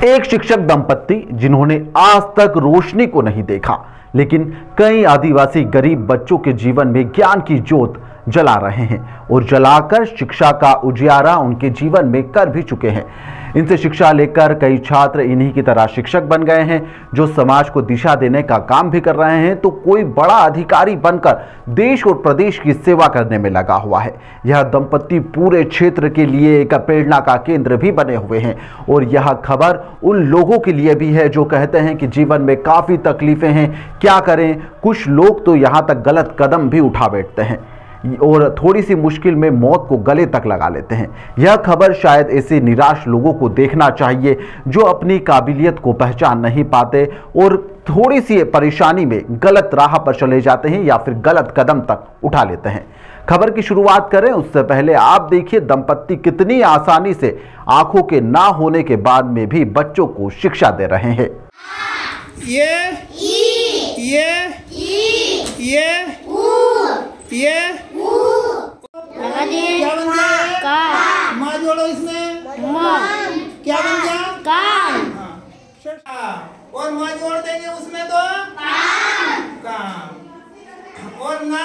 एक शिक्षक दंपत्ति जिन्होंने आज तक रोशनी को नहीं देखा, लेकिन कई आदिवासी गरीब बच्चों के जीवन में ज्ञान की ज्योत जला रहे हैं और जलाकर शिक्षा का उजियारा उनके जीवन में कर भी चुके हैं। इनसे शिक्षा लेकर कई छात्र इन्हीं की तरह शिक्षक बन गए हैं, जो समाज को दिशा देने का काम भी कर रहे हैं, तो कोई बड़ा अधिकारी बनकर देश और प्रदेश की सेवा करने में लगा हुआ है। यह दंपत्ति पूरे क्षेत्र के लिए एक प्रेरणा का केंद्र भी बने हुए हैं और यह खबर उन लोगों के लिए भी है जो कहते हैं कि जीवन में काफ़ी तकलीफें हैं, क्या करें। कुछ लोग तो यहाँ तक गलत कदम भी उठा बैठते हैं और थोड़ी सी मुश्किल में मौत को गले तक लगा लेते हैं। यह खबर शायद ऐसे निराश लोगों को देखना चाहिए जो अपनी काबिलियत को पहचान नहीं पाते और थोड़ी सी परेशानी में गलत राह पर चले जाते हैं या फिर गलत कदम तक उठा लेते हैं। खबर की शुरुआत करें उससे पहले आप देखिए दंपत्ति कितनी आसानी से आंखों के ना होने के बाद में भी बच्चों को शिक्षा दे रहे हैं। ये लगा दिए क्या बन गया का माँ जोड़ो इसमें क्या बन गया काम और माँ जोड़ देंगे उसमें तो काम और ना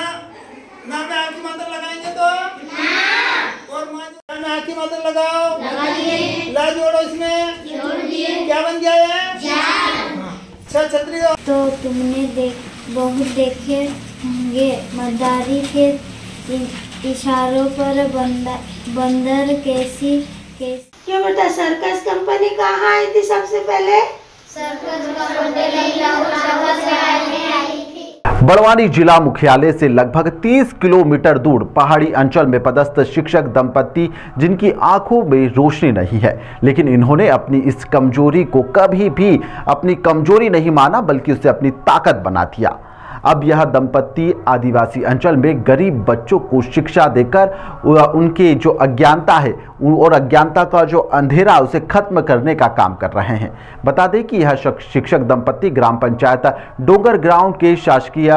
में आँख मात्र लगाएंगे तो और माँ में आँख मात्र लगाओ ला जोड़ो इसमें क्या बन गया है छतरी। तो तुमने बहुत देखे होंगे मदारी के इशारों पर बंदर कैसी क्यों बेटा सर्कस कंपनी कहाँ आई थी सबसे पहले? सर्कस कंपनी आई थी। बड़वानी जिला मुख्यालय से लगभग 30 किलोमीटर दूर पहाड़ी अंचल में पदस्थ शिक्षक दंपत्ति जिनकी आंखों में रोशनी नहीं है, लेकिन इन्होंने अपनी इस कमजोरी को कभी भी अपनी कमजोरी नहीं माना बल्कि उसे अपनी ताकत बना दिया। अब यह दंपत्ति आदिवासी अंचल में गरीब बच्चों को शिक्षा देकर उनके जो अज्ञानता है और अज्ञानता का जो अंधेरा उसे खत्म करने का काम कर रहे हैं। बता दें कि यह शिक्षक दंपत्ति ग्राम पंचायत डोंगर गांव के शासकीय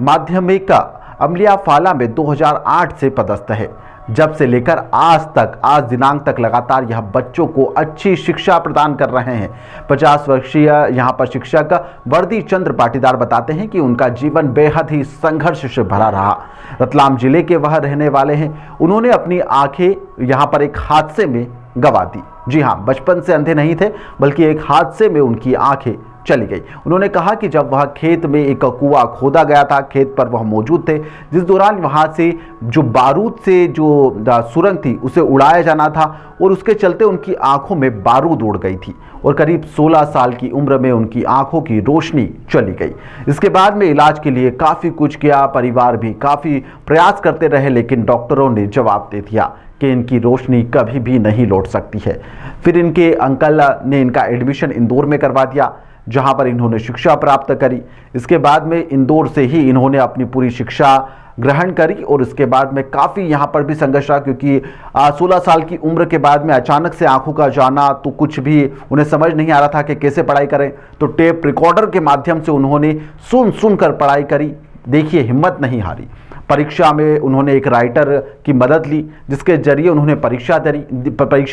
माध्यमिक अमलियाफाला में 2008 से पदस्थ है। जब से लेकर आज दिनांक तक लगातार यह बच्चों को अच्छी शिक्षा प्रदान कर रहे हैं। 50 वर्षीय यहाँ पर शिक्षक वर्दी चंद्र पाटीदार बताते हैं कि उनका जीवन बेहद ही संघर्ष से भरा रहा। रतलाम जिले के वह रहने वाले हैं। उन्होंने अपनी आंखें यहाँ पर एक हादसे में गंवा दी। जी हाँ, बचपन से अंधे नहीं थे बल्कि एक हादसे में उनकी आंखें चली गई। उन्होंने कहा कि जब वह खेत में एक कुआं खोदा गया था, खेत पर वह मौजूद थे, जिस दौरान वहां से जो बारूद से जो सुरंग थी उसे उड़ाया जाना था और उसके चलते उनकी आंखों में बारूद उड़ गई थी और करीब 16 साल की उम्र में उनकी आंखों की रोशनी चली गई। इसके बाद में इलाज के लिए काफ़ी कुछ किया, परिवार भी काफ़ी प्रयास करते रहे, लेकिन डॉक्टरों ने जवाब दे दिया कि इनकी रोशनी कभी भी नहीं लौट सकती है। फिर इनके अंकल ने इनका एडमिशन इंदौर में करवा दिया, जहां पर इन्होंने शिक्षा प्राप्त करी। इसके बाद में इंदौर से ही इन्होंने अपनी पूरी शिक्षा ग्रहण करी और इसके बाद में काफ़ी यहाँ पर भी संघर्ष रहा, क्योंकि 16 साल की उम्र के बाद में अचानक से आंखों का जाना, तो कुछ भी उन्हें समझ नहीं आ रहा था कि कैसे पढ़ाई करें। तो टेप रिकॉर्डर के माध्यम से उन्होंने सुन कर पढ़ाई करी। देखिए, हिम्मत नहीं हारी। परीक्षा में उन्होंने एक राइटर की मदद ली, जिसके जरिए उन्होंने परीक्षा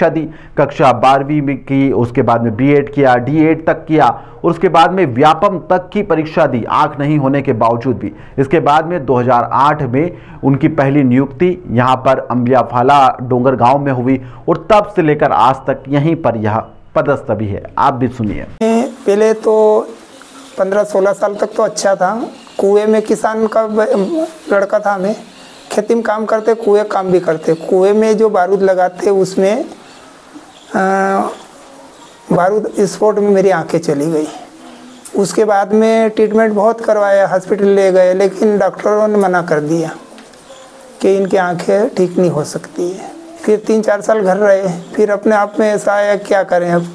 दी। कक्षा 12वीं में की, उसके बाद में B.Ed किया, D.Ed तक किया और उसके बाद में व्यापम तक की परीक्षा दी, आंख नहीं होने के बावजूद भी। इसके बाद में 2008 में उनकी पहली नियुक्ति यहाँ पर अमलियाफाला डोंगर गांव में हुई और तब से लेकर आज तक यहीं पर यह पदस्थ भी है। आप भी सुनिए। पहले तो 15-16 साल तक तो अच्छा था। कुएं में किसान का लड़का था, मैं खेती में काम करते, कुएं काम भी करते। कुएं में जो बारूद लगाते उसमें बारूद स्पॉट में मेरी आंखें चली गई। उसके बाद में ट्रीटमेंट बहुत करवाया, हॉस्पिटल ले गए, लेकिन डॉक्टरों ने मना कर दिया कि इनकी आंखें ठीक नहीं हो सकती है। फिर 3-4 साल घर रहे, फिर अपने आप में ऐसा आया क्या करें अब।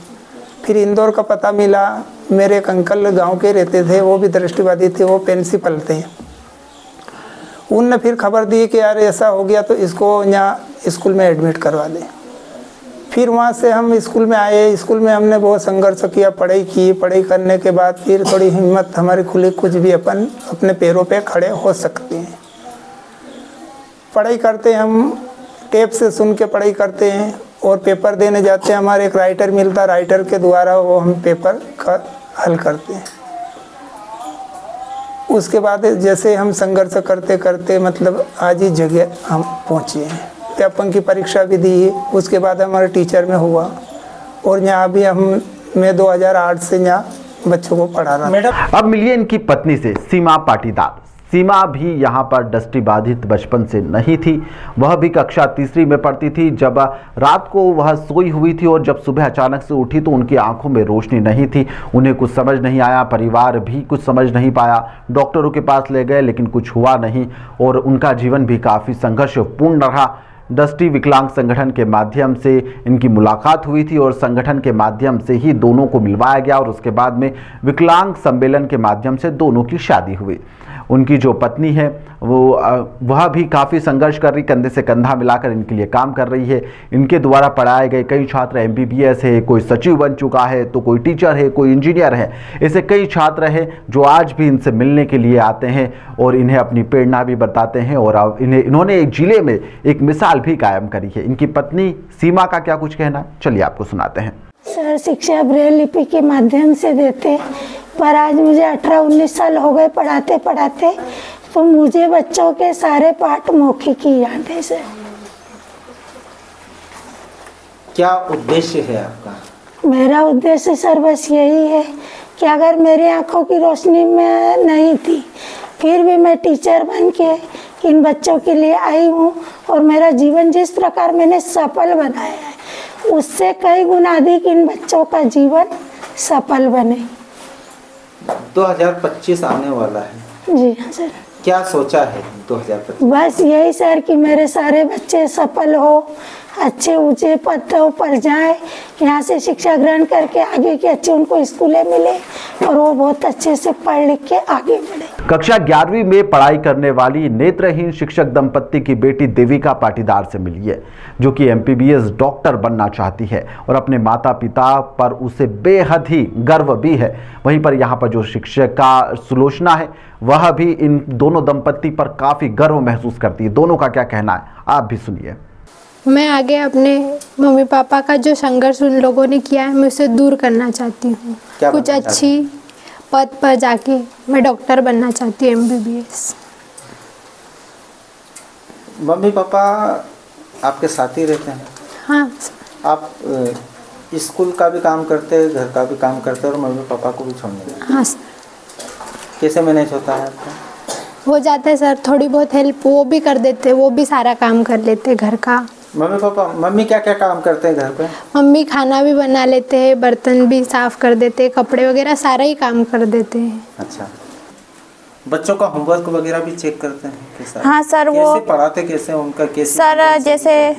फिर इंदौर का पता मिला, मेरे एक अंकल गांव के रहते थे, वो भी दृष्टिबाधित थे, वो प्रिंसिपल थे। उनने फिर खबर दी कि यार ऐसा हो गया तो इसको यहाँ स्कूल में एडमिट करवा दें। फिर वहाँ से हम स्कूल में आए। स्कूल में हमने बहुत संघर्ष किया, पढ़ाई की। पढ़ाई करने के बाद फिर थोड़ी हिम्मत हमारी खुली, कुछ भी अपन अपने पैरों पे खड़े हो सकते हैं। पढ़ाई करते हम टेप से सुन के पढ़ाई करते हैं और पेपर देने जाते हैं, हमारे एक राइटर मिलता, राइटर के द्वारा वो हम पेपर का हल करते हैं। उसके बाद जैसे हम संघर्ष करते करते मतलब आज इस जगह हम पहुँचे हैं। अध्यापन की परीक्षा भी दी है, उसके बाद हमारे टीचर में हुआ और यहाँ भी मैं 2008 से यहाँ बच्चों को पढ़ा रहा हूँ। अब मिलिए इनकी पत्नी से, सीमा पाटीदार। सीमा भी यहाँ पर दृष्टि बाधित बचपन से नहीं थी। वह भी कक्षा तीसरी में पढ़ती थी जब रात को वह सोई हुई थी और जब सुबह अचानक से उठी तो उनकी आंखों में रोशनी नहीं थी। उन्हें कुछ समझ नहीं आया, परिवार भी कुछ समझ नहीं पाया। डॉक्टरों के पास ले गए लेकिन कुछ हुआ नहीं और उनका जीवन भी काफ़ी संघर्षपूर्ण रहा। दृष्टि विकलांग संगठन के माध्यम से इनकी मुलाकात हुई थी और संगठन के माध्यम से ही दोनों को मिलवाया गया और उसके बाद में विकलांग सम्मेलन के माध्यम से दोनों की शादी हुई। उनकी जो पत्नी है वह भी काफ़ी संघर्ष कर रही, कंधे से कंधा मिलाकर इनके लिए काम कर रही है। इनके द्वारा पढ़ाए गए कई छात्र MBBS है, कोई सचिव बन चुका है, तो कोई टीचर है, कोई इंजीनियर है। ऐसे कई छात्र हैं जो आज भी इनसे मिलने के लिए आते हैं और इन्हें अपनी प्रेरणा भी बताते हैं और इन्होंने एक जिले में एक मिसाल भी कायम करी है। इनकी पत्नी सीमा का क्या कुछ कहना है, चलिए आपको सुनाते हैं। सर, शिक्षा ब्रेल लिपि के माध्यम से देते, पर आज मुझे 18-19 साल हो गए पढ़ाते पढ़ाते, तो मुझे बच्चों के सारे पाठ मौखिक ही याद है सर। क्या उद्देश्य है आपका? मेरा उद्देश्य सर बस यही है कि अगर मेरी आंखों की रोशनी में नहीं थी फिर भी मैं टीचर बन के इन बच्चों के लिए आई हूँ और मेरा जीवन जिस प्रकार मैंने सफल बनाया है उससे कई गुना अधिक इन बच्चों का जीवन सफल बने। 2025 आने वाला है। जी हाँ सर। क्या सोचा है 2025? बस यही सर कि मेरे सारे बच्चे सफल हो, अच्छे ऊंचे पदों पर जाए, यहाँ से शिक्षा ग्रहण करके आगे की अच्छी उनको स्कूलें मिले और वो बहुत अच्छे से पढ़ लिख के आगे बढ़े। कक्षा 11वीं में पढ़ाई करने वाली नेत्रहीन शिक्षक दंपत्ति की बेटी देविका पाटीदार से मिली है, जो कि MBBS डॉक्टर बनना चाहती है और अपने माता पिता पर उसे बेहद ही गर्व भी है। वहीं पर यहाँ पर जो शिक्षिका सुलोचना है वह भी इन दोनों दंपत्ति पर काफ़ी गर्व महसूस करती है। दोनों का क्या कहना है आप भी सुनिए। मैं आगे अपने मम्मी पापा का जो संघर्ष उन लोगों ने किया है मैं उसे दूर करना चाहती हूँ। कुछ अच्छी पद पर जाके मैं डॉक्टर बनना चाहती हूँ MBBS। मम्मी पापा आपके साथ ही रहते हैं? हाँ। आप स्कूल का भी काम करते हैं, घर का भी काम करते हैं और मम्मी पापा को भी छोड़ने देते? हाँ। कैसे मैनेज होता है आपका? हो जाता है सर, थोड़ी बहुत हेल्प वो भी कर देते, वो भी सारा काम कर लेते घर का। मम्मी क्या क्या काम करते हैं घर पे? मम्मी खाना भी बना लेते हैं, बर्तन भी साफ कर देते, कपड़े वगैरह सारा ही काम कर देते हैं। अच्छा, बच्चों का होमवर्क वगैरह भी चेक करते हैं? हाँ सर। वो कैसे पढ़ाते, कैसे उनका कैसे? सर जैसे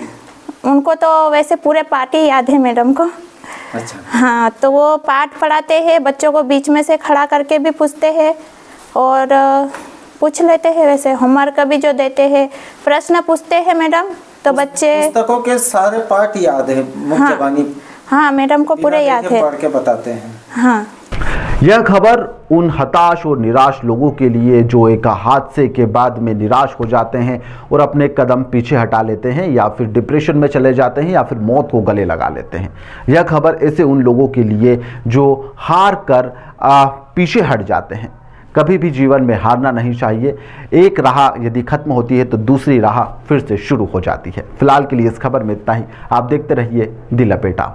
उनको तो वैसे पूरे पाठ ही याद है मैडम को। अच्छा। हाँ, तो वो पाठ पढ़ाते हैं, बच्चों को बीच में से खड़ा करके भी पूछते हैं और पूछ लेते हैं। वैसे होमवर्क भी जो देते हैं, प्रश्न पूछते हैं मैडम, तो बच्चे पुस्तकों के सारे पाठ याद है मुख्य बानी? हाँ मैडम को पूरे याद है, पढ़ के बताते हैं। हाँ। यह खबर उन हताश और निराश लोगों के लिए जो एक हादसे के बाद में निराश हो जाते हैं और अपने कदम पीछे हटा लेते हैं या फिर डिप्रेशन में चले जाते हैं या फिर मौत को गले लगा लेते हैं। यह खबर ऐसे उन लोगों के लिए जो हार कर पीछे हट जाते हैं। कभी भी जीवन में हारना नहीं चाहिए। एक राह यदि खत्म होती है तो दूसरी राह फिर से शुरू हो जाती है। फिलहाल के लिए इस खबर में इतना ही। आप देखते रहिए दिल लपेटा।